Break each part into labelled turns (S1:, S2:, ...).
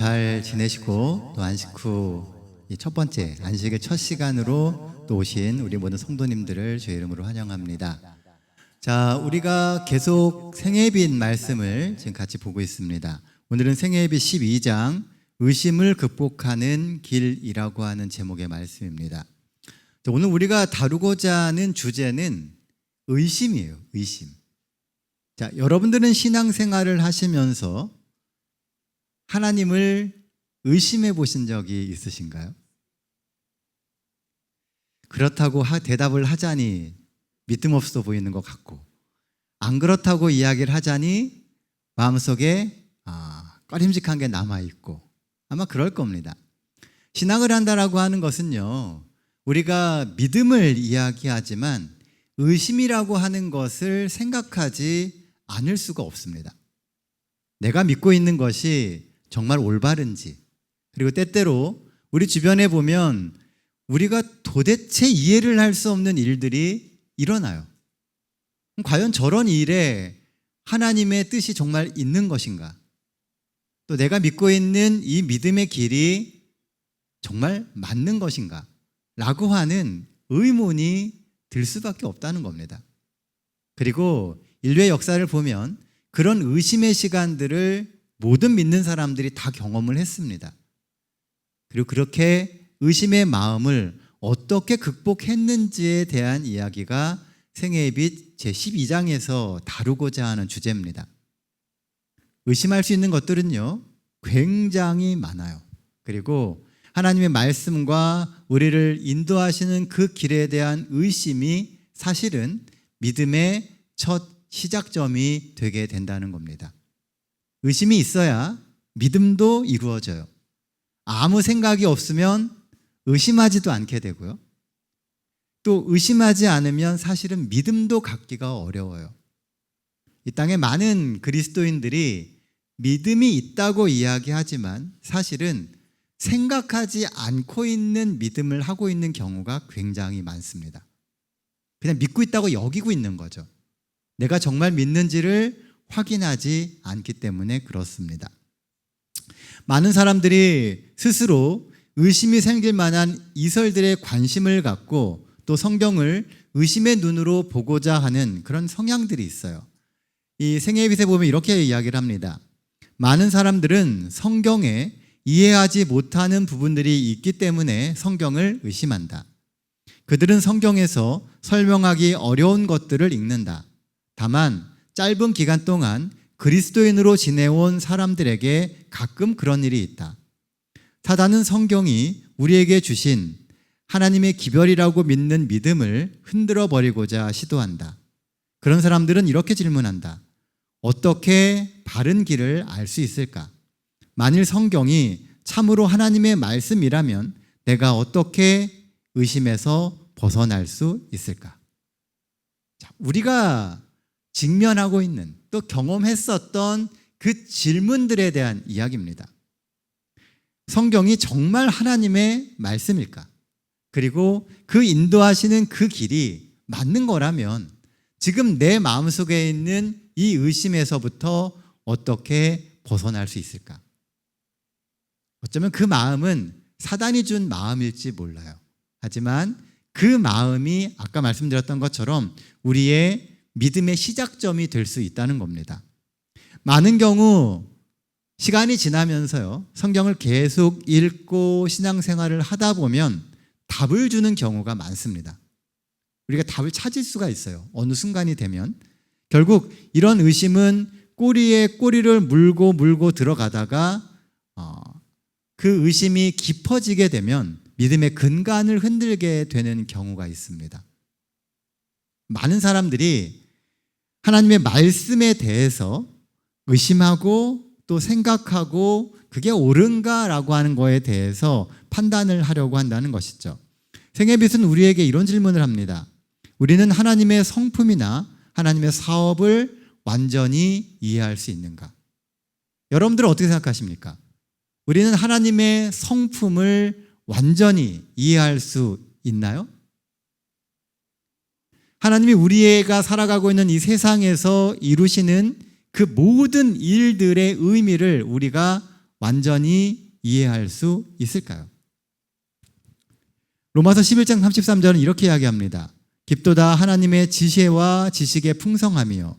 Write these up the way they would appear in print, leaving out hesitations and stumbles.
S1: 잘 지내시고 또 안식 후 첫 번째 안식의 첫 시간으로 또 오신 우리 모든 성도님들을 주의 이름으로 환영합니다. 자, 우리가 계속 생애빛 말씀을 지금 같이 보고 있습니다. 오늘은 생애빛 12장 의심을 극복하는 길이라고 하는 제목의 말씀입니다. 자, 오늘 우리가 다루고자 하는 주제는 의심이에요. 의심. 자, 여러분들은 신앙생활을 하시면서 하나님을 의심해 보신 적이 있으신가요? 그렇다고 대답을 하자니 믿음 없어 보이는 것 같고, 안 그렇다고 이야기를 하자니 마음속에 꺼림직한 게 남아있고, 아마 그럴 겁니다. 신앙을 한다라고 하는 것은요, 우리가 믿음을 이야기하지만 의심이라고 하는 것을 생각하지 않을 수가 없습니다. 내가 믿고 있는 것이 정말 올바른지, 그리고 때때로 우리 주변에 보면 우리가 도대체 이해를 할 수 없는 일들이 일어나요. 과연 저런 일에 하나님의 뜻이 정말 있는 것인가? 또 내가 믿고 있는 이 믿음의 길이 정말 맞는 것인가? 라고 하는 의문이 들 수밖에 없다는 겁니다. 그리고 인류의 역사를 보면 그런 의심의 시간들을 모든 믿는 사람들이 다 경험을 했습니다. 그리고 그렇게 의심의 마음을 어떻게 극복했는지에 대한 이야기가 생애의 빛 제12장에서 다루고자 하는 주제입니다. 의심할 수 있는 것들은요, 굉장히 많아요. 그리고 하나님의 말씀과 우리를 인도하시는 그 길에 대한 의심이 사실은 믿음의 첫 시작점이 되게 된다는 겁니다. 의심이 있어야 믿음도 이루어져요. 아무 생각이 없으면 의심하지도 않게 되고요. 또 의심하지 않으면 사실은 믿음도 갖기가 어려워요. 이 땅에 많은 그리스도인들이 믿음이 있다고 이야기하지만 사실은 생각하지 않고 있는 믿음을 하고 있는 경우가 굉장히 많습니다. 그냥 믿고 있다고 여기고 있는 거죠. 내가 정말 믿는지를 확인하지 않기 때문에 그렇습니다. 많은 사람들이 스스로 의심이 생길 만한 이설들에 관심을 갖고 또 성경을 의심의 눈으로 보고자 하는 그런 성향들이 있어요. 이 생애의 빛에 보면 이렇게 이야기를 합니다. 많은 사람들은 성경에 이해하지 못하는 부분들이 있기 때문에 성경을 의심한다. 그들은 성경에서 설명하기 어려운 것들을 읽는다. 다만 짧은 기간 동안 그리스도인으로 지내온 사람들에게 가끔 그런 일이 있다. 사단은 성경이 우리에게 주신 하나님의 기별이라고 믿는 믿음을 흔들어 버리고자 시도한다. 그런 사람들은 이렇게 질문한다. 어떻게 바른 길을 알 수 있을까? 만일 성경이 참으로 하나님의 말씀이라면 내가 어떻게 의심에서 벗어날 수 있을까? 자, 우리가 직면하고 있는 또 경험했었던 그 질문들에 대한 이야기입니다. 성경이 정말 하나님의 말씀일까? 그리고 그 인도하시는 그 길이 맞는 거라면 지금 내 마음속에 있는 이 의심에서부터 어떻게 벗어날 수 있을까? 어쩌면 그 마음은 사단이 준 마음일지 몰라요. 하지만 그 마음이 아까 말씀드렸던 것처럼 우리의 믿음의 시작점이 될 수 있다는 겁니다. 많은 경우 시간이 지나면서요, 성경을 계속 읽고 신앙생활을 하다 보면 답을 주는 경우가 많습니다. 우리가 답을 찾을 수가 있어요. 어느 순간이 되면. 결국 이런 의심은 꼬리에 꼬리를 물고 들어가다가 그 의심이 깊어지게 되면 믿음의 근간을 흔들게 되는 경우가 있습니다. 많은 사람들이 하나님의 말씀에 대해서 의심하고 또 생각하고 그게 옳은가라고 하는 거에 대해서 판단을 하려고 한다는 것이죠. 생애의 빛은 우리에게 이런 질문을 합니다. 우리는 하나님의 성품이나 하나님의 사업을 완전히 이해할 수 있는가? 여러분들은 어떻게 생각하십니까? 우리는 하나님의 성품을 완전히 이해할 수 있나요? 하나님이 우리가 살아가고 있는 이 세상에서 이루시는 그 모든 일들의 의미를 우리가 완전히 이해할 수 있을까요? 로마서 11장 33절은 이렇게 이야기합니다. 깊도다 하나님의 지혜와 지식의 풍성함이요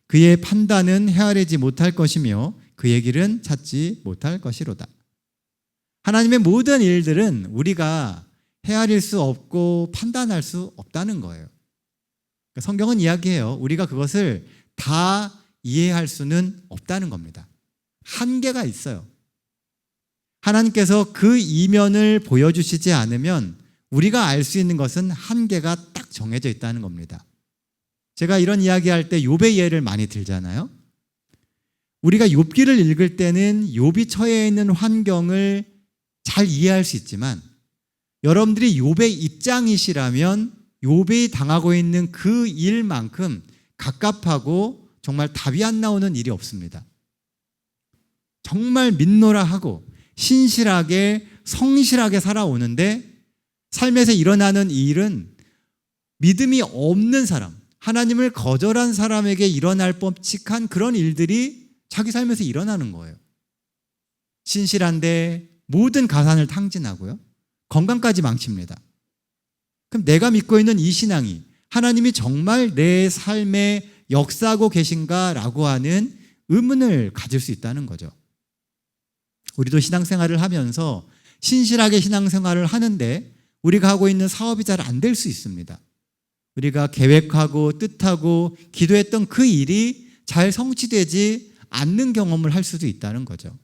S1: 그의 판단은 헤아리지 못할 것이며 그의 길은 찾지 못할 것이로다. 하나님의 모든 일들은 우리가 헤아릴 수 없고 판단할 수 없다는 거예요. 성경은 이야기해요. 우리가 그것을 다 이해할 수는 없다는 겁니다. 한계가 있어요. 하나님께서 그 이면을 보여주시지 않으면 우리가 알 수 있는 것은 한계가 딱 정해져 있다는 겁니다. 제가 이런 이야기할 때 욥의 예를 많이 들잖아요. 우리가 욥기를 읽을 때는 욥이 처해 있는 환경을 잘 이해할 수 있지만 여러분들이 욥의 입장이시라면 욥이 당하고 있는 그 일만큼 갑갑하고 정말 답이 안 나오는 일이 없습니다. 정말 민노라하고 신실하게 성실하게 살아오는데 삶에서 일어나는 이 일은 믿음이 없는 사람, 하나님을 거절한 사람에게 일어날 법칙한 그런 일들이 자기 삶에서 일어나는 거예요. 신실한데 모든 가산을 탕진하고요. 건강까지 망칩니다. 그럼 내가 믿고 있는 이 신앙이 하나님이 정말 내 삶에 역사하고 계신가라고 하는 의문을 가질 수 있다는 거죠. 우리도 신앙생활을 하면서 신실하게 신앙생활을 하는데 우리가 하고 있는 사업이 잘 안 될 수 있습니다. 우리가 계획하고 뜻하고 기도했던 그 일이 잘 성취되지 않는 경험을 할 수도 있다는 거죠.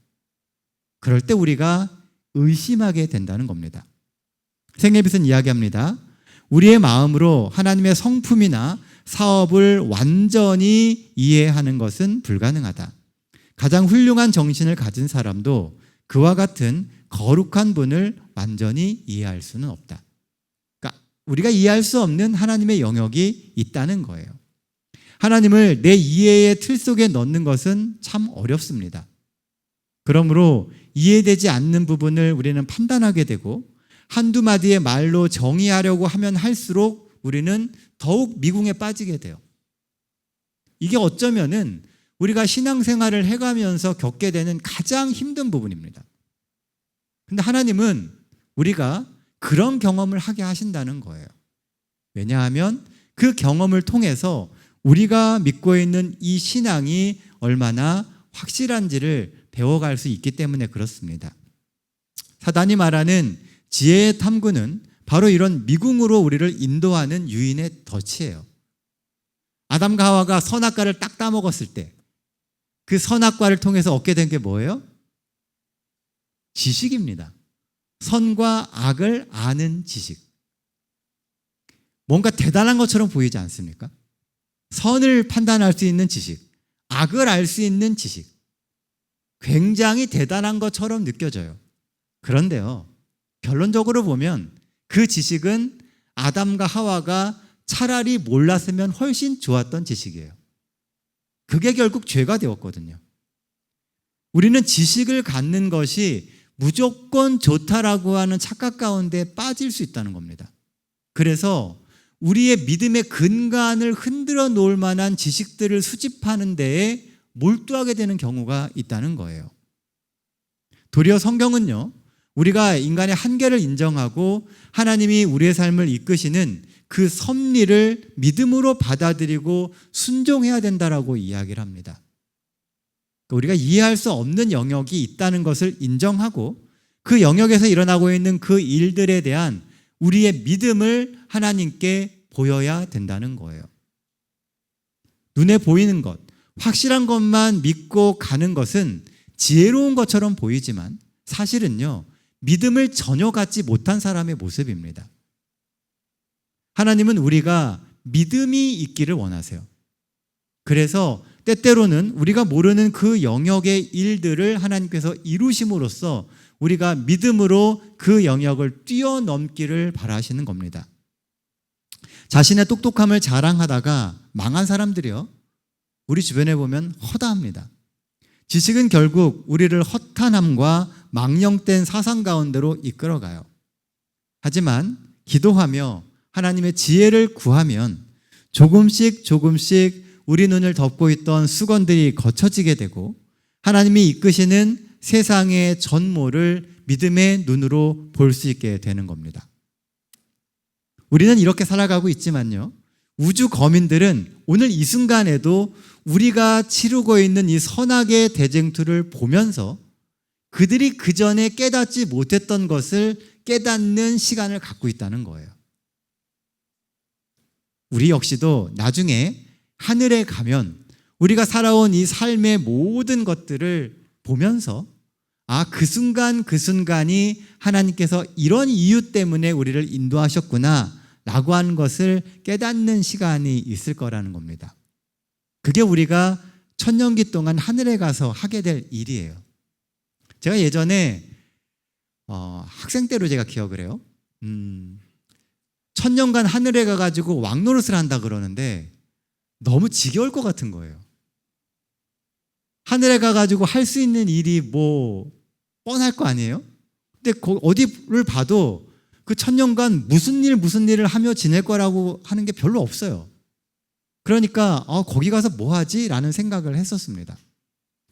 S1: 그럴 때 우리가 의심하게 된다는 겁니다. 생애빛은 이야기합니다. 우리의 마음으로 하나님의 성품이나 사업을 완전히 이해하는 것은 불가능하다. 가장 훌륭한 정신을 가진 사람도 그와 같은 거룩한 분을 완전히 이해할 수는 없다. 그러니까 우리가 이해할 수 없는 하나님의 영역이 있다는 거예요. 하나님을 내 이해의 틀 속에 넣는 것은 참 어렵습니다. 그러므로 이해되지 않는 부분을 우리는 판단하게 되고 한두 마디의 말로 정의하려고 하면 할수록 우리는 더욱 미궁에 빠지게 돼요. 이게 어쩌면은 우리가 신앙생활을 해가면서 겪게 되는 가장 힘든 부분입니다. 근데 하나님은 우리가 그런 경험을 하게 하신다는 거예요. 왜냐하면 그 경험을 통해서 우리가 믿고 있는 이 신앙이 얼마나 확실한지를 배워갈 수 있기 때문에 그렇습니다. 사단이 말하는 지혜의 탐구는 바로 이런 미궁으로 우리를 인도하는 유인의 덫이에요. 아담과 하와가 선악과를 딱 따먹었을 때 그 선악과를 통해서 얻게 된 게 뭐예요? 지식입니다. 선과 악을 아는 지식. 뭔가 대단한 것처럼 보이지 않습니까? 선을 판단할 수 있는 지식, 악을 알 수 있는 지식. 굉장히 대단한 것처럼 느껴져요. 그런데요, 결론적으로 보면 그 지식은 아담과 하와가 차라리 몰랐으면 훨씬 좋았던 지식이에요. 그게 결국 죄가 되었거든요. 우리는 지식을 갖는 것이 무조건 좋다라고 하는 착각 가운데 빠질 수 있다는 겁니다. 그래서 우리의 믿음의 근간을 흔들어 놓을 만한 지식들을 수집하는 데에 몰두하게 되는 경우가 있다는 거예요. 도리어 성경은요, 우리가 인간의 한계를 인정하고 하나님이 우리의 삶을 이끄시는 그 섭리를 믿음으로 받아들이고 순종해야 된다라고 이야기를 합니다. 우리가 이해할 수 없는 영역이 있다는 것을 인정하고 그 영역에서 일어나고 있는 그 일들에 대한 우리의 믿음을 하나님께 보여야 된다는 거예요. 눈에 보이는 것, 확실한 것만 믿고 가는 것은 지혜로운 것처럼 보이지만 사실은요, 믿음을 전혀 갖지 못한 사람의 모습입니다. 하나님은 우리가 믿음이 있기를 원하세요. 그래서 때때로는 우리가 모르는 그 영역의 일들을 하나님께서 이루심으로써 우리가 믿음으로 그 영역을 뛰어넘기를 바라시는 겁니다. 자신의 똑똑함을 자랑하다가 망한 사람들이요, 우리 주변에 보면 허다합니다. 지식은 결국 우리를 허탄함과 망령된 사상 가운데로 이끌어가요. 하지만 기도하며 하나님의 지혜를 구하면 조금씩 우리 눈을 덮고 있던 수건들이 거쳐지게 되고 하나님이 이끄시는 세상의 전모를 믿음의 눈으로 볼 수 있게 되는 겁니다. 우리는 이렇게 살아가고 있지만요, 우주 거민들은 오늘 이 순간에도 우리가 치르고 있는 이 선악의 대쟁투를 보면서 그들이 그전에 깨닫지 못했던 것을 깨닫는 시간을 갖고 있다는 거예요. 우리 역시도 나중에 하늘에 가면 우리가 살아온 이 삶의 모든 것들을 보면서 그 순간 그 순간이 하나님께서 이런 이유 때문에 우리를 인도하셨구나 라고 하는 것을 깨닫는 시간이 있을 거라는 겁니다. 그게 우리가 천년기 동안 하늘에 가서 하게 될 일이에요. 제가 예전에 학생 때로 제가 기억을 해요. 천년간 하늘에 가가지고 왕노릇을 한다 그러는데 너무 지겨울 것 같은 거예요. 하늘에 가가지고 할 수 있는 일이 뭐 뻔할 거 아니에요? 근데 어디를 봐도 그 천년간 무슨 일을 하며 지낼 거라고 하는 게 별로 없어요. 그러니까 거기 가서 뭐 하지? 라는 생각을 했었습니다.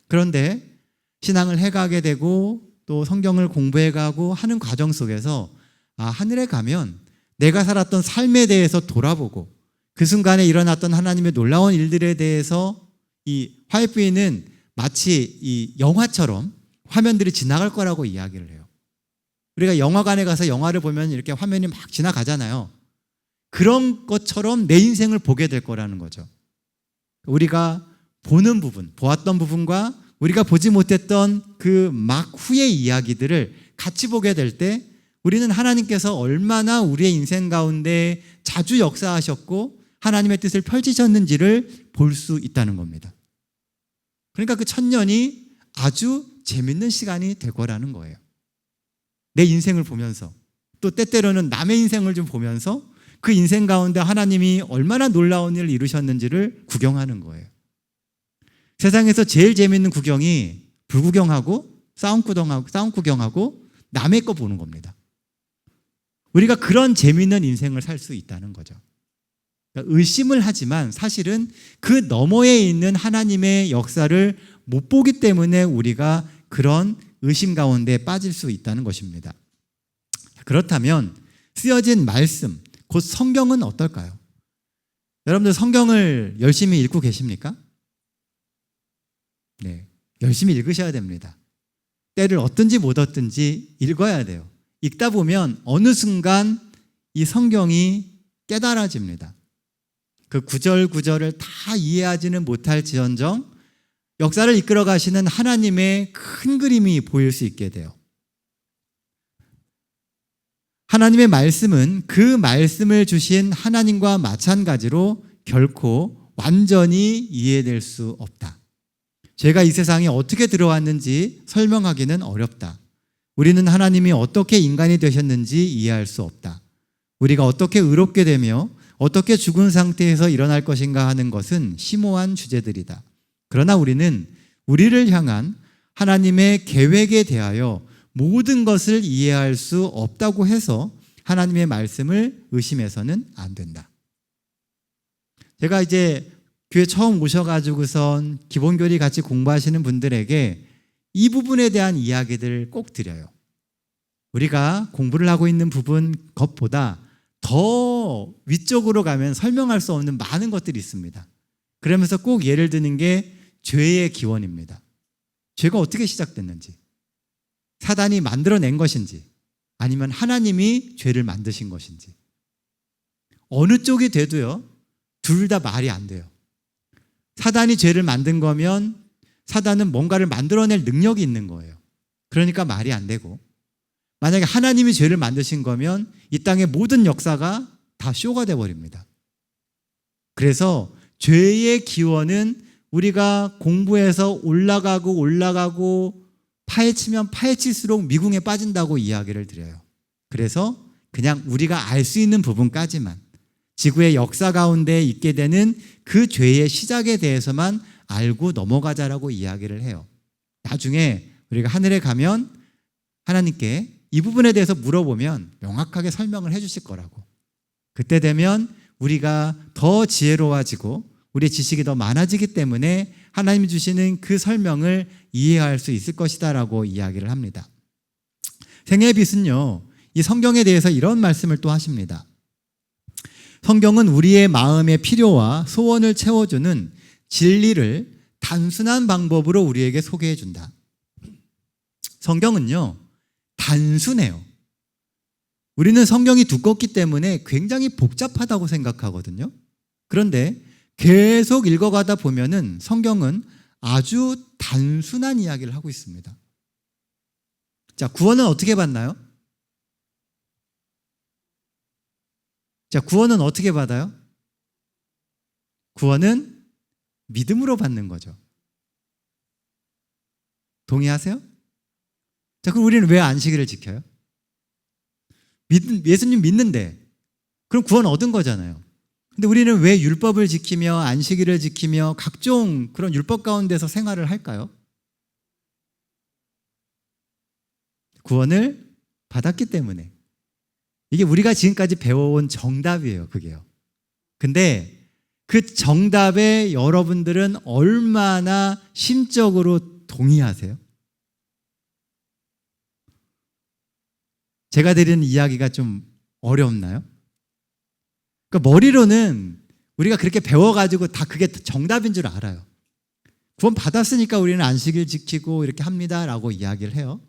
S1: 그런데 신앙을 해가게 되고 또 성경을 공부해가고 하는 과정 속에서 하늘에 가면 내가 살았던 삶에 대해서 돌아보고 그 순간에 일어났던 하나님의 놀라운 일들에 대해서 이 화이트는 마치 이 영화처럼 화면들이 지나갈 거라고 이야기를 해요. 우리가 영화관에 가서 영화를 보면 이렇게 화면이 막 지나가잖아요. 그런 것처럼 내 인생을 보게 될 거라는 거죠. 우리가 보는 부분, 보았던 부분과 우리가 보지 못했던 그 막 후의 이야기들을 같이 보게 될 때 우리는 하나님께서 얼마나 우리의 인생 가운데 자주 역사하셨고 하나님의 뜻을 펼치셨는지를 볼 수 있다는 겁니다. 그러니까 그 천년이 아주 재밌는 시간이 될 거라는 거예요. 내 인생을 보면서 또 때때로는 남의 인생을 좀 보면서 그 인생 가운데 하나님이 얼마나 놀라운 일을 이루셨는지를 구경하는 거예요. 세상에서 제일 재밌는 구경이 불구경하고 싸움 구경하고 남의 거 보는 겁니다. 우리가 그런 재밌는 인생을 살 수 있다는 거죠. 그러니까 의심을 하지만 사실은 그 너머에 있는 하나님의 역사를 못 보기 때문에 우리가 그런 의심 가운데 빠질 수 있다는 것입니다. 그렇다면 쓰여진 말씀, 곧 성경은 어떨까요? 여러분들 성경을 열심히 읽고 계십니까? 네, 열심히 읽으셔야 됩니다. 때를 얻든지 못 얻든지 읽어야 돼요. 읽다 보면 어느 순간 이 성경이 깨달아집니다. 그 구절구절을 다 이해하지는 못할지언정 역사를 이끌어 가시는 하나님의 큰 그림이 보일 수 있게 돼요. 하나님의 말씀은 그 말씀을 주신 하나님과 마찬가지로 결코 완전히 이해될 수 없다. 죄가 이 세상에 어떻게 들어왔는지 설명하기는 어렵다. 우리는 하나님이 어떻게 인간이 되셨는지 이해할 수 없다. 우리가 어떻게 의롭게 되며 어떻게 죽은 상태에서 일어날 것인가 하는 것은 심오한 주제들이다. 그러나 우리는 우리를 향한 하나님의 계획에 대하여 모든 것을 이해할 수 없다고 해서 하나님의 말씀을 의심해서는 안 된다. 제가 이제 교회 처음 오셔가지고선 기본교리 같이 공부하시는 분들에게 이 부분에 대한 이야기들을 꼭 드려요. 우리가 공부를 하고 있는 부분 것보다 더 위쪽으로 가면 설명할 수 없는 많은 것들이 있습니다. 그러면서 꼭 예를 드는 게 죄의 기원입니다. 죄가 어떻게 시작됐는지, 사단이 만들어낸 것인지, 아니면 하나님이 죄를 만드신 것인지. 어느 쪽이 돼도요, 둘 다 말이 안 돼요. 사단이 죄를 만든 거면 사단은 뭔가를 만들어낼 능력이 있는 거예요. 그러니까 말이 안 되고, 만약에 하나님이 죄를 만드신 거면 이 땅의 모든 역사가 다 쇼가 돼버립니다. 그래서 죄의 기원은 우리가 공부해서 올라가고 파헤치면 파헤칠수록 미궁에 빠진다고 이야기를 드려요. 그래서 그냥 우리가 알 수 있는 부분까지만, 지구의 역사 가운데 있게 되는 그 죄의 시작에 대해서만 알고 넘어가자라고 이야기를 해요. 나중에 우리가 하늘에 가면 하나님께 이 부분에 대해서 물어보면 명확하게 설명을 해주실 거라고. 그때 되면 우리가 더 지혜로워지고 우리의 지식이 더 많아지기 때문에 하나님이 주시는 그 설명을 이해할 수 있을 것이다라고 이야기를 합니다. 생애의 빛은요, 이 성경에 대해서 이런 말씀을 또 하십니다. 성경은 우리의 마음의 필요와 소원을 채워주는 진리를 단순한 방법으로 우리에게 소개해 준다. 성경은요, 단순해요. 우리는 성경이 두껍기 때문에 굉장히 복잡하다고 생각하거든요. 그런데 계속 읽어가다 보면은 성경은 아주 단순한 이야기를 하고 있습니다. 자, 구원은 어떻게 받나요? 자, 구원은 어떻게 받아요? 구원은 믿음으로 받는 거죠. 동의하세요? 자, 그럼 우리는 왜 안식일을 지켜요? 예수님 믿는데 그럼 구원 얻은 거잖아요. 근데 우리는 왜 율법을 지키며 안식일을 지키며 각종 그런 율법 가운데서 생활을 할까요? 구원을 받았기 때문에. 이게 우리가 지금까지 배워온 정답이에요, 그게요. 근데 그 정답에 여러분들은 얼마나 심적으로 동의하세요? 제가 드리는 이야기가 좀 어렵나요? 그러니까 머리로는 우리가 그렇게 배워가지고 다 그게 정답인 줄 알아요. 구원 받았으니까 우리는 안식일 지키고 이렇게 합니다라고 이야기를 해요.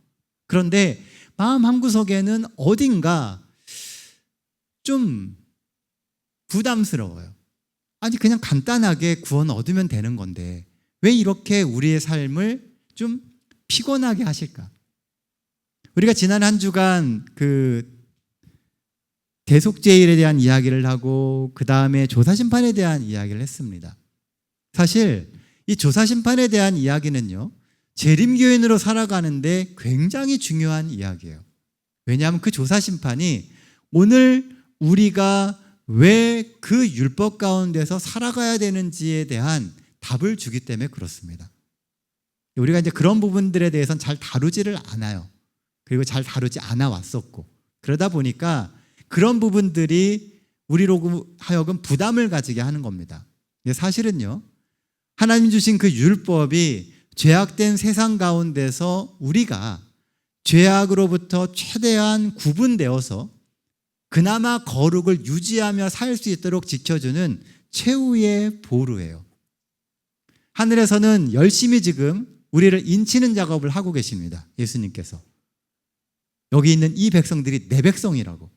S1: 그런데 마음 한구석에는 어딘가 좀 부담스러워요. 아니, 그냥 간단하게 구원 얻으면 되는 건데 왜 이렇게 우리의 삶을 좀 피곤하게 하실까? 우리가 지난 한 주간 그 대속죄일에 대한 이야기를 하고 그 다음에 조사심판에 대한 이야기를 했습니다. 사실 이 조사심판에 대한 이야기는요, 재림교인으로 살아가는데 굉장히 중요한 이야기예요. 왜냐하면 그 조사심판이 오늘 우리가 왜 그 율법 가운데서 살아가야 되는지에 대한 답을 주기 때문에 그렇습니다. 우리가 이제 그런 부분들에 대해서는 잘 다루지를 않아요. 그리고 잘 다루지 않아 왔었고, 그러다 보니까 그런 부분들이 우리로 하여금 부담을 가지게 하는 겁니다. 사실은요, 하나님 주신 그 율법이 죄악된 세상 가운데서 우리가 죄악으로부터 최대한 구분되어서 그나마 거룩을 유지하며 살 수 있도록 지켜주는 최후의 보루예요. 하늘에서는 열심히 지금 우리를 인치는 작업을 하고 계십니다. 예수님께서. 여기 있는 이 백성들이 내 백성이라고,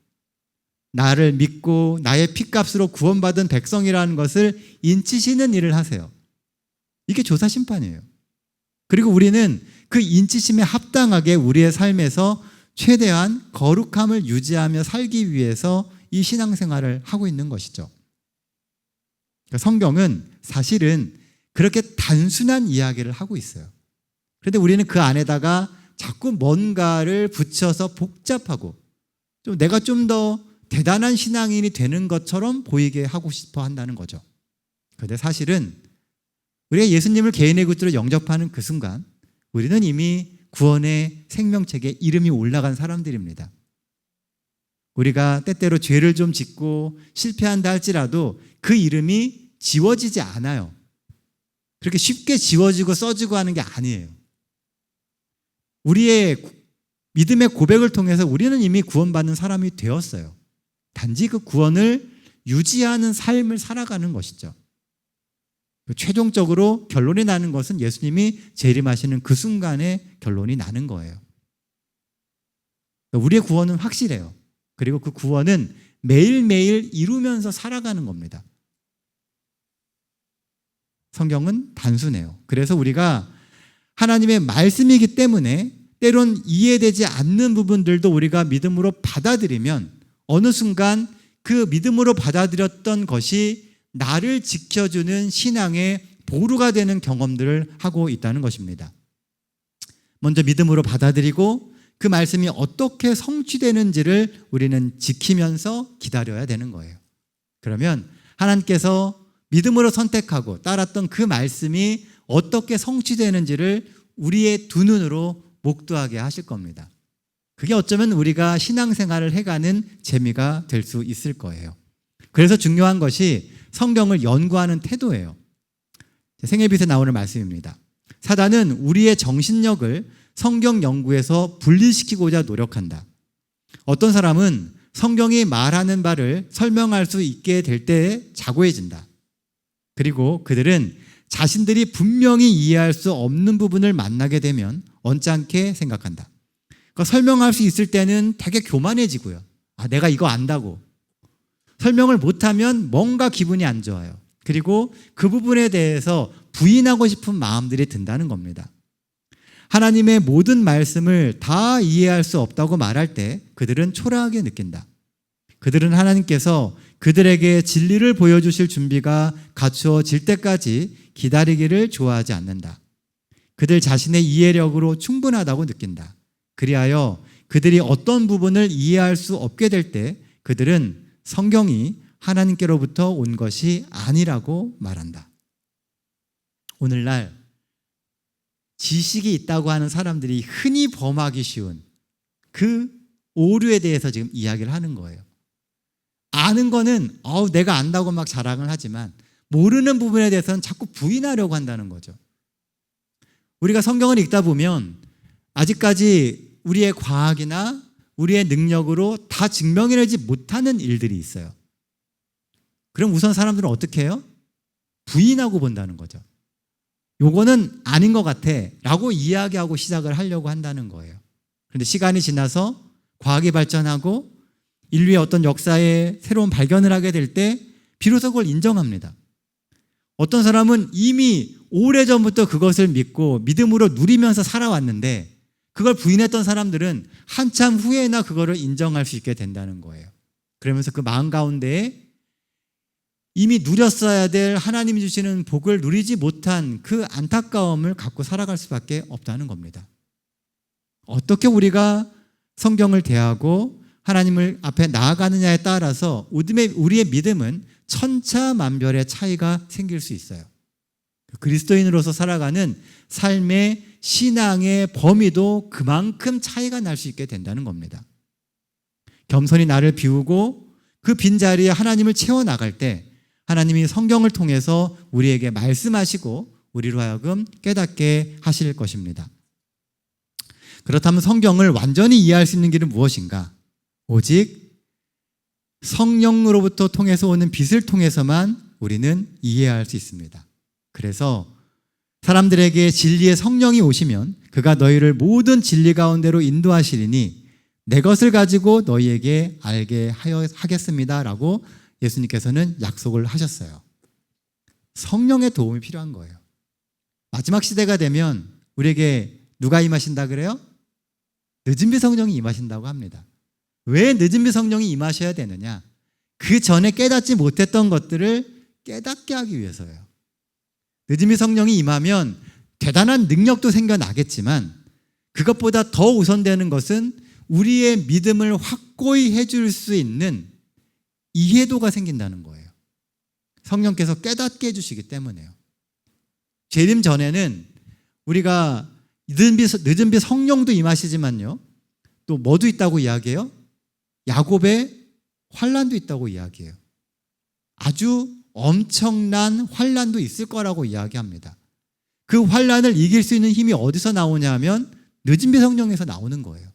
S1: 나를 믿고 나의 핏값으로 구원받은 백성이라는 것을 인치시는 일을 하세요. 이게 조사심판이에요. 그리고 우리는 그 인치심에 합당하게 우리의 삶에서 최대한 거룩함을 유지하며 살기 위해서 이 신앙생활을 하고 있는 것이죠. 성경은 사실은 그렇게 단순한 이야기를 하고 있어요. 그런데 우리는 그 안에다가 자꾸 뭔가를 붙여서 복잡하고 좀 내가 좀 더 대단한 신앙인이 되는 것처럼 보이게 하고 싶어 한다는 거죠. 그런데 사실은 우리가 예수님을 개인의 구주로 영접하는 그 순간 우리는 이미 구원의 생명책에 이름이 올라간 사람들입니다. 우리가 때때로 죄를 좀 짓고 실패한다 할지라도 그 이름이 지워지지 않아요. 그렇게 쉽게 지워지고 써지고 하는 게 아니에요. 우리의 믿음의 고백을 통해서 우리는 이미 구원받는 사람이 되었어요. 단지 그 구원을 유지하는 삶을 살아가는 것이죠. 최종적으로 결론이 나는 것은 예수님이 재림하시는 그 순간에 결론이 나는 거예요. 우리의 구원은 확실해요. 그리고 그 구원은 매일매일 이루면서 살아가는 겁니다. 성경은 단순해요. 그래서 우리가 하나님의 말씀이기 때문에 때론 이해되지 않는 부분들도 우리가 믿음으로 받아들이면 어느 순간 그 믿음으로 받아들였던 것이 나를 지켜주는 신앙의 보루가 되는 경험들을 하고 있다는 것입니다. 먼저 믿음으로 받아들이고 그 말씀이 어떻게 성취되는지를 우리는 지키면서 기다려야 되는 거예요. 그러면 하나님께서 믿음으로 선택하고 따랐던 그 말씀이 어떻게 성취되는지를 우리의 두 눈으로 목도하게 하실 겁니다. 그게 어쩌면 우리가 신앙생활을 해가는 재미가 될 수 있을 거예요. 그래서 중요한 것이 성경을 연구하는 태도예요. 생애빛에 나오는 말씀입니다. 사단은 우리의 정신력을 성경 연구에서 분리시키고자 노력한다. 어떤 사람은 성경이 말하는 바를 설명할 수 있게 될 때에 자고해진다. 그리고 그들은 자신들이 분명히 이해할 수 없는 부분을 만나게 되면 언짢게 생각한다. 그러니까 설명할 수 있을 때는 되게 교만해지고요. 내가 이거 안다고. 설명을 못하면 뭔가 기분이 안 좋아요. 그리고 그 부분에 대해서 부인하고 싶은 마음들이 든다는 겁니다. 하나님의 모든 말씀을 다 이해할 수 없다고 말할 때 그들은 초라하게 느낀다. 그들은 하나님께서 그들에게 진리를 보여주실 준비가 갖추어질 때까지 기다리기를 좋아하지 않는다. 그들 자신의 이해력으로 충분하다고 느낀다. 그리하여 그들이 어떤 부분을 이해할 수 없게 될 때 그들은 성경이 하나님께로부터 온 것이 아니라고 말한다. 오늘날 지식이 있다고 하는 사람들이 흔히 범하기 쉬운 그 오류에 대해서 지금 이야기를 하는 거예요. 아는 거는 내가 안다고 막 자랑을 하지만 모르는 부분에 대해서는 자꾸 부인하려고 한다는 거죠. 우리가 성경을 읽다 보면 아직까지 우리의 과학이나 우리의 능력으로 다 증명해내지 못하는 일들이 있어요. 그럼 우선 사람들은 어떻게 해요? 부인하고 본다는 거죠. 요거는 아닌 것 같아 라고 이야기하고 시작을 하려고 한다는 거예요. 그런데 시간이 지나서 과학이 발전하고 인류의 어떤 역사에 새로운 발견을 하게 될 때 비로소 그걸 인정합니다. 어떤 사람은 이미 오래전부터 그것을 믿고 믿음으로 누리면서 살아왔는데 그걸 부인했던 사람들은 한참 후에나 그거를 인정할 수 있게 된다는 거예요. 그러면서 그 마음 가운데에 이미 누렸어야 될 하나님이 주시는 복을 누리지 못한 그 안타까움을 갖고 살아갈 수밖에 없다는 겁니다. 어떻게 우리가 성경을 대하고 하나님을 앞에 나아가느냐에 따라서 우리의 믿음은 천차만별의 차이가 생길 수 있어요. 그리스도인으로서 살아가는 삶의 신앙의 범위도 그만큼 차이가 날 수 있게 된다는 겁니다. 겸손히 나를 비우고 그 빈자리에 하나님을 채워나갈 때 하나님이 성경을 통해서 우리에게 말씀하시고 우리로 하여금 깨닫게 하실 것입니다. 그렇다면 성경을 완전히 이해할 수 있는 길은 무엇인가? 오직 성령으로부터 통해서 오는 빛을 통해서만 우리는 이해할 수 있습니다. 그래서 사람들에게 진리의 성령이 오시면 그가 너희를 모든 진리 가운데로 인도하시리니 내 것을 가지고 너희에게 알게 하겠습니다 라고 예수님께서는 약속을 하셨어요. 성령의 도움이 필요한 거예요. 마지막 시대가 되면 우리에게 누가 임하신다 그래요? 늦은비 성령이 임하신다고 합니다. 왜 늦은비 성령이 임하셔야 되느냐? 그 전에 깨닫지 못했던 것들을 깨닫게 하기 위해서예요. 늦은비 성령이 임하면 대단한 능력도 생겨나겠지만 그것보다 더 우선되는 것은 우리의 믿음을 확고히 해줄 수 있는 이해도가 생긴다는 거예요. 성령께서 깨닫게 해주시기 때문에요. 재림 전에는 우리가 늦은비 성령도 임하시지만요, 또 뭐도 있다고 이야기해요? 야곱의 환난도 있다고 이야기해요. 아주 엄청난 환난도 있을 거라고 이야기합니다. 그 환난을 이길 수 있는 힘이 어디서 나오냐 하면 늦은비 성령에서 나오는 거예요.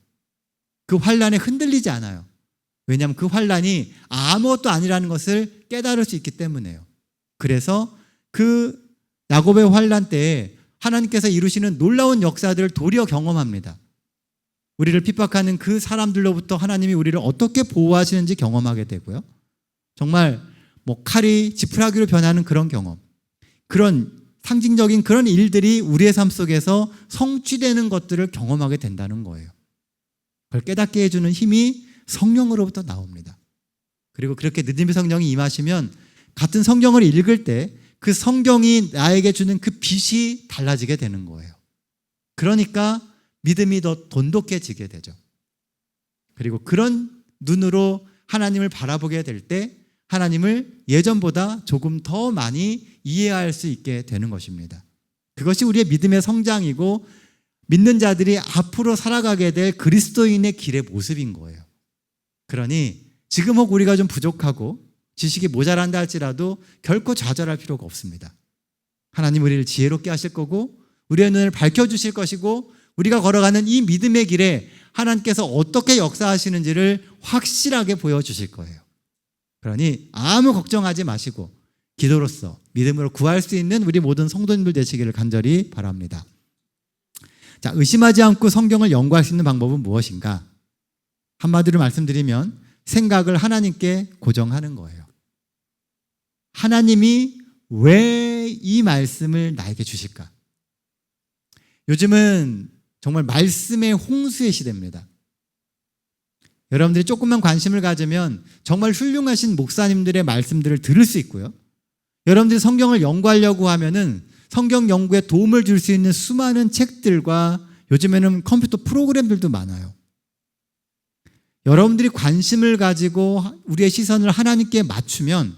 S1: 그 환난에 흔들리지 않아요. 왜냐하면 그 환난이 아무것도 아니라는 것을 깨달을 수 있기 때문에요. 그래서 그 야곱의 환난 때에 하나님께서 이루시는 놀라운 역사들을 도리어 경험합니다. 우리를 핍박하는 그 사람들로부터 하나님이 우리를 어떻게 보호하시는지 경험하게 되고요. 정말 칼이 지푸라기로 변하는 그런 경험, 그런 상징적인 그런 일들이 우리의 삶 속에서 성취되는 것들을 경험하게 된다는 거예요. 그걸 깨닫게 해주는 힘이 성령으로부터 나옵니다. 그리고 그렇게 늦은비 성령이 임하시면 같은 성경을 읽을 때 그 성경이 나에게 주는 그 빛이 달라지게 되는 거예요. 그러니까 믿음이 더 돈독해지게 되죠. 그리고 그런 눈으로 하나님을 바라보게 될 때 하나님을 예전보다 조금 더 많이 이해할 수 있게 되는 것입니다. 그것이 우리의 믿음의 성장이고 믿는 자들이 앞으로 살아가게 될 그리스도인의 길의 모습인 거예요. 그러니 지금 혹 우리가 좀 부족하고 지식이 모자란다 할지라도 결코 좌절할 필요가 없습니다. 하나님 우리를 지혜롭게 하실 거고 우리의 눈을 밝혀주실 것이고 우리가 걸어가는 이 믿음의 길에 하나님께서 어떻게 역사하시는지를 확실하게 보여주실 거예요. 그러니 아무 걱정하지 마시고 기도로써 믿음으로 구할 수 있는 우리 모든 성도님들 되시기를 간절히 바랍니다. 자, 의심하지 않고 성경을 연구할 수 있는 방법은 무엇인가? 한마디로 말씀드리면 생각을 하나님께 고정하는 거예요. 하나님이 왜 이 말씀을 나에게 주실까? 요즘은 정말 말씀의 홍수의 시대입니다. 여러분들이 조금만 관심을 가지면 정말 훌륭하신 목사님들의 말씀들을 들을 수 있고요. 여러분들이 성경을 연구하려고 하면은 성경 연구에 도움을 줄 수 있는 수많은 책들과 요즘에는 컴퓨터 프로그램들도 많아요. 여러분들이 관심을 가지고 우리의 시선을 하나님께 맞추면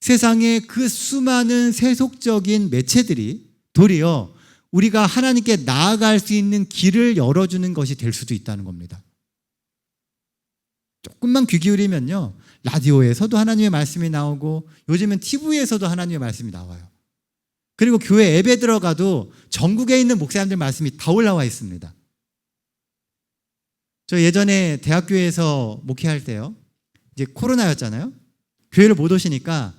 S1: 세상의 그 수많은 세속적인 매체들이 도리어 우리가 하나님께 나아갈 수 있는 길을 열어주는 것이 될 수도 있다는 겁니다. 조금만 귀 기울이면요, 라디오에서도 하나님의 말씀이 나오고 요즘엔 TV에서도 하나님의 말씀이 나와요. 그리고 교회 앱에 들어가도 전국에 있는 목사님들 말씀이 다 올라와 있습니다. 저 예전에 대학교에서 목회할 때요, 이제 코로나였잖아요. 교회를 못 오시니까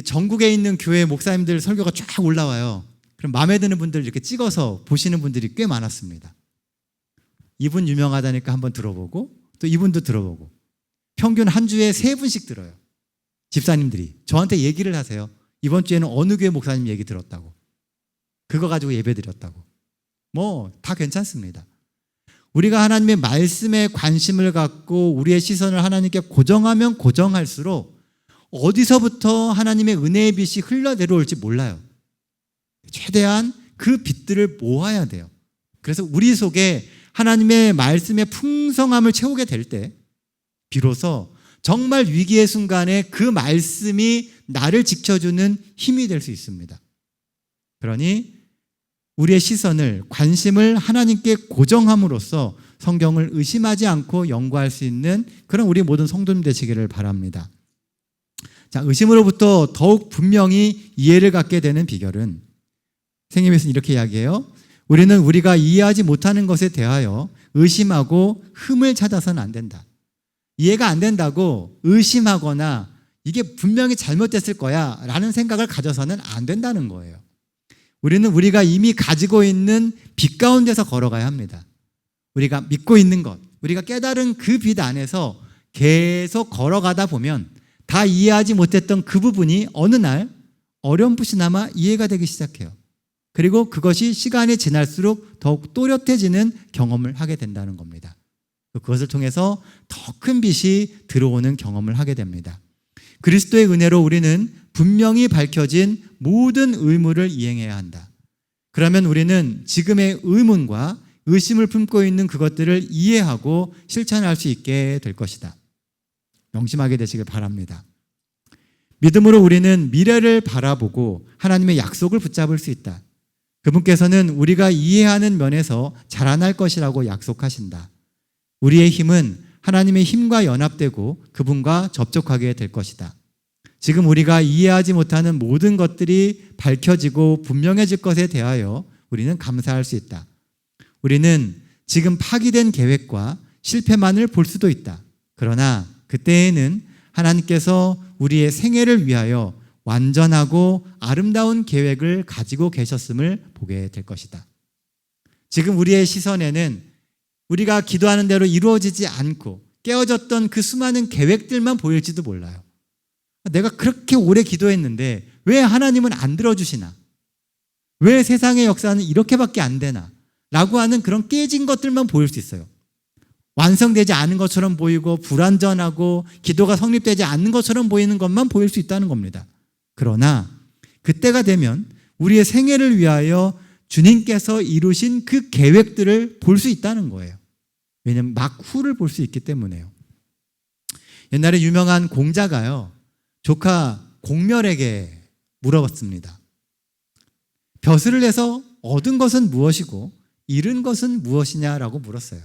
S1: 전국에 있는 교회 목사님들 설교가 쫙 올라와요. 그럼 마음에 드는 분들 이렇게 찍어서 보시는 분들이 꽤 많았습니다. 이분 유명하다니까 한번 들어보고 또 이분도 들어보고 평균 한 주에 3분씩 들어요. 집사님들이 저한테 얘기를 하세요. 이번 주에는 어느 교회 목사님 얘기 들었다고, 그거 가지고 예배 드렸다고. 뭐 다 괜찮습니다. 우리가 하나님의 말씀에 관심을 갖고 우리의 시선을 하나님께 고정하면 고정할수록 어디서부터 하나님의 은혜의 빛이 흘러 내려올지 몰라요. 최대한 그 빛들을 모아야 돼요. 그래서 우리 속에 하나님의 말씀의 풍성함을 채우게 될 때 비로소 정말 위기의 순간에 그 말씀이 나를 지켜주는 힘이 될 수 있습니다. 그러니 우리의 시선을, 관심을 하나님께 고정함으로써 성경을 의심하지 않고 연구할 수 있는 그런 우리 모든 성도님 되시기를 바랍니다. 자, 의심으로부터 더욱 분명히 이해를 갖게 되는 비결은 생님에서는 이렇게 이야기해요. 우리는 우리가 이해하지 못하는 것에 대하여 의심하고 흠을 찾아서는 안 된다. 이해가 안 된다고 의심하거나 이게 분명히 잘못됐을 거야 라는 생각을 가져서는 안 된다는 거예요. 우리는 우리가 이미 가지고 있는 빛 가운데서 걸어가야 합니다. 우리가 믿고 있는 것, 우리가 깨달은 그 빛 안에서 계속 걸어가다 보면 다 이해하지 못했던 그 부분이 어느 날 어렴풋이나마 이해가 되기 시작해요. 그리고 그것이 시간이 지날수록 더욱 또렷해지는 경험을 하게 된다는 겁니다. 그것을 통해서 더 큰 빛이 들어오는 경험을 하게 됩니다. 그리스도의 은혜로 우리는 분명히 밝혀진 모든 의무를 이행해야 한다. 그러면 우리는 지금의 의문과 의심을 품고 있는 그것들을 이해하고 실천할 수 있게 될 것이다. 명심하게 되시길 바랍니다. 믿음으로 우리는 미래를 바라보고 하나님의 약속을 붙잡을 수 있다. 그분께서는 우리가 이해하는 면에서 자라날 것이라고 약속하신다. 우리의 힘은 하나님의 힘과 연합되고 그분과 접촉하게 될 것이다. 지금 우리가 이해하지 못하는 모든 것들이 밝혀지고 분명해질 것에 대하여 우리는 감사할 수 있다. 우리는 지금 파기된 계획과 실패만을 볼 수도 있다. 그러나 그때에는 하나님께서 우리의 생애를 위하여 완전하고 아름다운 계획을 가지고 계셨음을 보게 될 것이다. 지금 우리의 시선에는 우리가 기도하는 대로 이루어지지 않고 깨어졌던 그 수많은 계획들만 보일지도 몰라요. 내가 그렇게 오래 기도했는데 왜 하나님은 안 들어주시나? 왜 세상의 역사는 이렇게밖에 안 되나? 라고 하는 그런 깨진 것들만 보일 수 있어요. 완성되지 않은 것처럼 보이고 불완전하고 기도가 성립되지 않는 것처럼 보이는 것만 보일 수 있다는 겁니다. 그러나 그때가 되면 우리의 생애를 위하여 주님께서 이루신 그 계획들을 볼 수 있다는 거예요. 왜냐하면 막후를 볼 수 있기 때문에요. 옛날에 유명한 공자가요, 조카 공멸에게 물어봤습니다. 벼슬을 해서 얻은 것은 무엇이고 잃은 것은 무엇이냐라고 물었어요.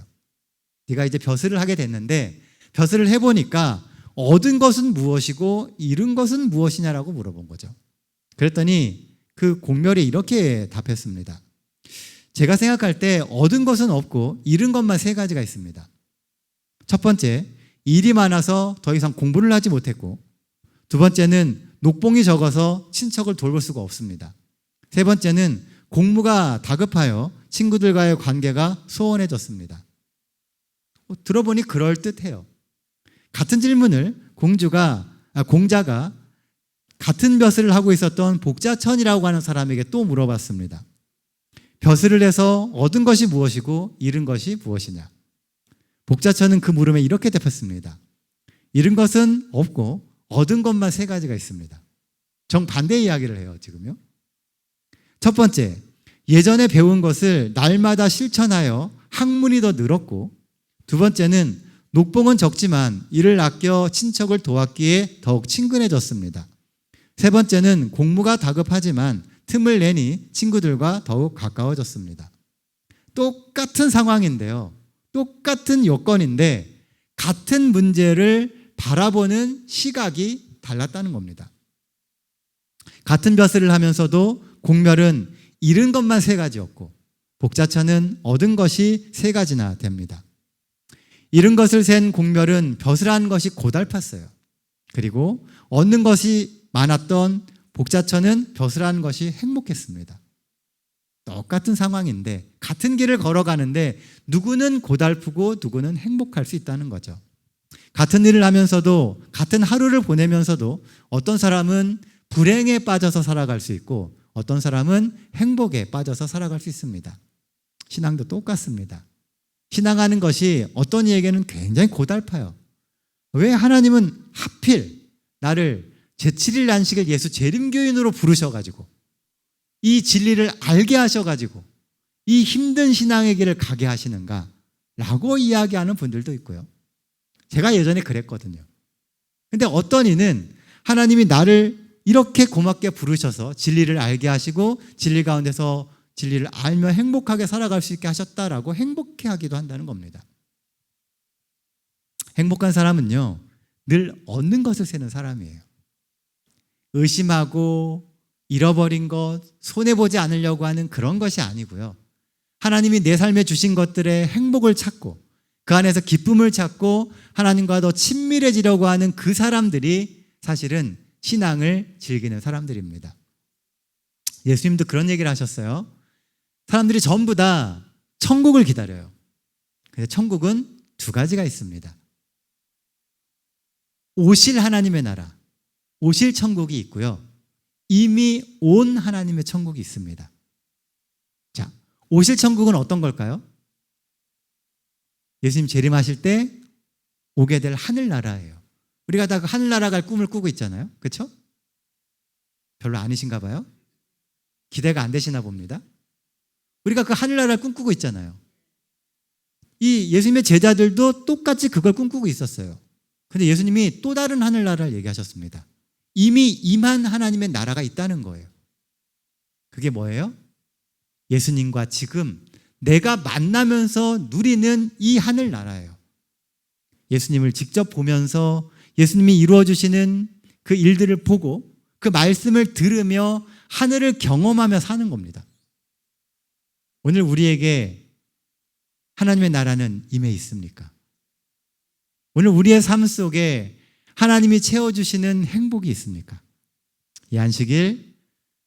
S1: 네가 이제 벼슬을 하게 됐는데 벼슬을 해보니까 얻은 것은 무엇이고 잃은 것은 무엇이냐라고 물어본 거죠. 그랬더니 그 공멸이 이렇게 답했습니다. 제가 생각할 때 얻은 것은 없고 잃은 것만 세 가지가 있습니다. 첫 번째, 일이 많아서 더 이상 공부를 하지 못했고, 두 번째는 녹봉이 적어서 친척을 돌볼 수가 없습니다. 세 번째는 공무가 다급하여 친구들과의 관계가 소원해졌습니다. 들어보니 그럴듯해요. 같은 질문을 공자가 같은 벼슬을 하고 있었던 복자천이라고 하는 사람에게 또 물어봤습니다. 벼슬을 해서 얻은 것이 무엇이고 잃은 것이 무엇이냐? 복자천은 그 물음에 이렇게 답했습니다. 잃은 것은 없고 얻은 것만 세 가지가 있습니다. 정반대의 이야기를 해요, 지금요. 첫 번째, 예전에 배운 것을 날마다 실천하여 학문이 더 늘었고, 두 번째는 녹봉은 적지만 이를 아껴 친척을 도왔기에 더욱 친근해졌습니다. 세 번째는 공무가 다급하지만 틈을 내니 친구들과 더욱 가까워졌습니다. 똑같은 상황인데요. 똑같은 요건인데 같은 문제를 바라보는 시각이 달랐다는 겁니다. 같은 벼슬을 하면서도 공멸은 잃은 것만 세 가지였고 복자천은 얻은 것이 세 가지나 됩니다. 잃은 것을 센 공멸은 벼슬한 것이 고달팠어요. 그리고 얻는 것이 많았던 복자천은 벼슬한 것이 행복했습니다. 똑같은 상황인데 같은 길을 걸어가는데 누구는 고달프고 누구는 행복할 수 있다는 거죠. 같은 일을 하면서도 같은 하루를 보내면서도 어떤 사람은 불행에 빠져서 살아갈 수 있고 어떤 사람은 행복에 빠져서 살아갈 수 있습니다. 신앙도 똑같습니다. 신앙하는 것이 어떤 이에게는 굉장히 고달파요. 왜 하나님은 하필 나를 제7일 안식일 예수 재림교인으로 부르셔가지고 이 진리를 알게 하셔가지고 이 힘든 신앙의 길을 가게 하시는가 라고 이야기하는 분들도 있고요. 제가 예전에 그랬거든요. 근데 어떤 이는 하나님이 나를 이렇게 고맙게 부르셔서 진리를 알게 하시고 진리 가운데서 진리를 알며 행복하게 살아갈 수 있게 하셨다라고 행복해하기도 한다는 겁니다. 행복한 사람은요, 늘 얻는 것을 세는 사람이에요. 의심하고 잃어버린 것, 손해보지 않으려고 하는 그런 것이 아니고요. 하나님이 내 삶에 주신 것들의 행복을 찾고 그 안에서 기쁨을 찾고 하나님과 더 친밀해지려고 하는 그 사람들이 사실은 신앙을 즐기는 사람들입니다. 예수님도 그런 얘기를 하셨어요. 사람들이 전부 다 천국을 기다려요. 근데 천국은 두 가지가 있습니다. 오실 하나님의 나라, 오실 천국이 있고요. 이미 온 하나님의 천국이 있습니다. 자, 오실 천국은 어떤 걸까요? 예수님 재림하실 때 오게 될 하늘나라예요. 우리가 다 그 하늘나라 갈 꿈을 꾸고 있잖아요. 그렇죠? 별로 아니신가 봐요. 기대가 안 되시나 봅니다. 우리가 그 하늘나라를 꿈꾸고 있잖아요. 이 예수님의 제자들도 똑같이 그걸 꿈꾸고 있었어요. 근데 예수님이 또 다른 하늘나라를 얘기하셨습니다. 이미 임한 하나님의 나라가 있다는 거예요. 그게 뭐예요? 예수님과 지금 내가 만나면서 누리는 이 하늘나라예요. 예수님을 직접 보면서 예수님이 이루어주시는 그 일들을 보고 그 말씀을 들으며 하늘을 경험하며 사는 겁니다. 오늘 우리에게 하나님의 나라는 임해 있습니까? 오늘 우리의 삶 속에 하나님이 채워주시는 행복이 있습니까? 이 안식일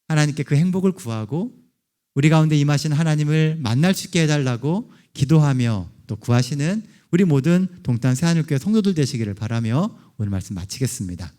S1: 하나님께 그 행복을 구하고 우리 가운데 임하신 하나님을 만날 수 있게 해달라고 기도하며 또 구하시는 우리 모든 동탄 새하늘교회 성도들 되시기를 바라며 오늘 말씀 마치겠습니다.